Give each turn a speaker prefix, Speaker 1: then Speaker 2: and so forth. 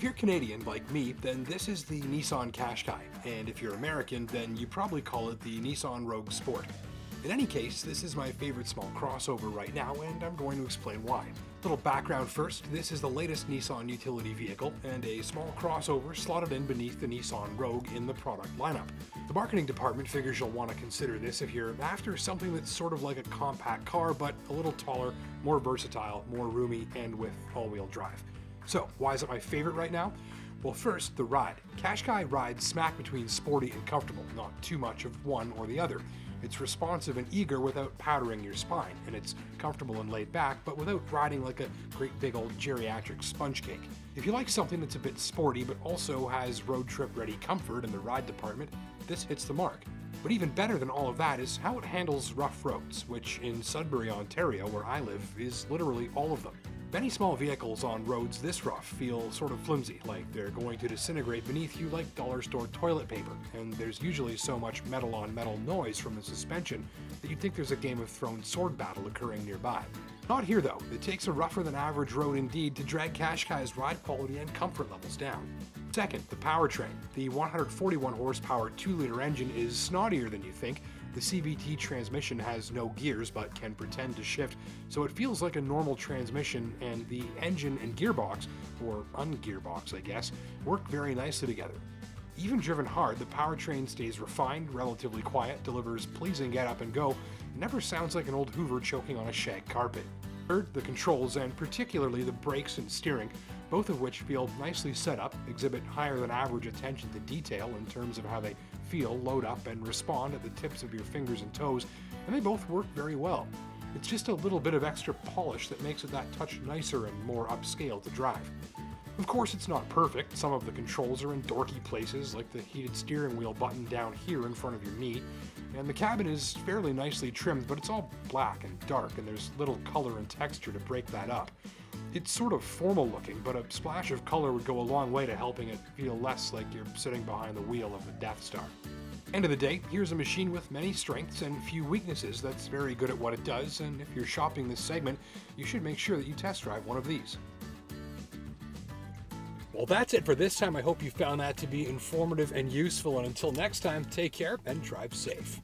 Speaker 1: If you're Canadian like me, then this is the Nissan Qashqai, and if you're American, then you probably call it the Nissan Rogue Sport. In any case, this is my favorite small crossover right now, and I'm going to explain why. Little background first, this is the latest Nissan utility vehicle, and a small crossover slotted in beneath the Nissan Rogue in the product lineup. The marketing department figures you'll want to consider this if you're after something that's sort of like a compact car, but a little taller, more versatile, more roomy, and with all-wheel drive. So, why is it my favorite right now? Well, first, the ride. Qashqai rides smack between sporty and comfortable, not too much of one or the other. It's responsive and eager without powdering your spine, and it's comfortable and laid back, but without riding like a great big old geriatric sponge cake. If you like something that's a bit sporty but also has road trip ready comfort in the ride department, this hits the mark. But even better than all of that is how it handles rough roads, which in Sudbury, Ontario, where I live, is literally all of them. Many small vehicles on roads this rough feel sort of flimsy, like they're going to disintegrate beneath you like dollar store toilet paper, and there's usually so much metal-on-metal noise from the suspension that you'd think there's a Game of Thrones sword battle occurring nearby. Not here though. It takes a rougher than average road indeed to drag Qashqai's ride quality and comfort levels down. Second, the powertrain. The 141 horsepower 2-liter engine is snottier than you think. The CVT transmission has no gears but can pretend to shift, so it feels like a normal transmission, and the engine and gearbox, or ungearbox I guess, work very nicely together. Even driven hard, the powertrain stays refined, relatively quiet, delivers pleasing get up and go, and never sounds like an old Hoover choking on a shag carpet. Third, the controls, and particularly the brakes and steering, both of which feel nicely set up, exhibit higher than average attention to detail in terms of how they feel, load up, and respond at the tips of your fingers and toes, and they both work very well. It's just a little bit of extra polish that makes it that touch nicer and more upscale to drive. Of course, it's not perfect. Some of the controls are in dorky places, like the heated steering wheel button down here in front of your knee, and the cabin is fairly nicely trimmed, but it's all black and dark, and there's little color and texture to break that up. It's sort of formal looking, but a splash of color would go a long way to helping it feel less like you're sitting behind the wheel of the Death Star. End of the day, here's a machine with many strengths and few weaknesses that's very good at what it does, and if you're shopping this segment, you should make sure that you test drive one of these. Well, that's it for this time. I hope you found that to be informative and useful, and until next time, take care and drive safe.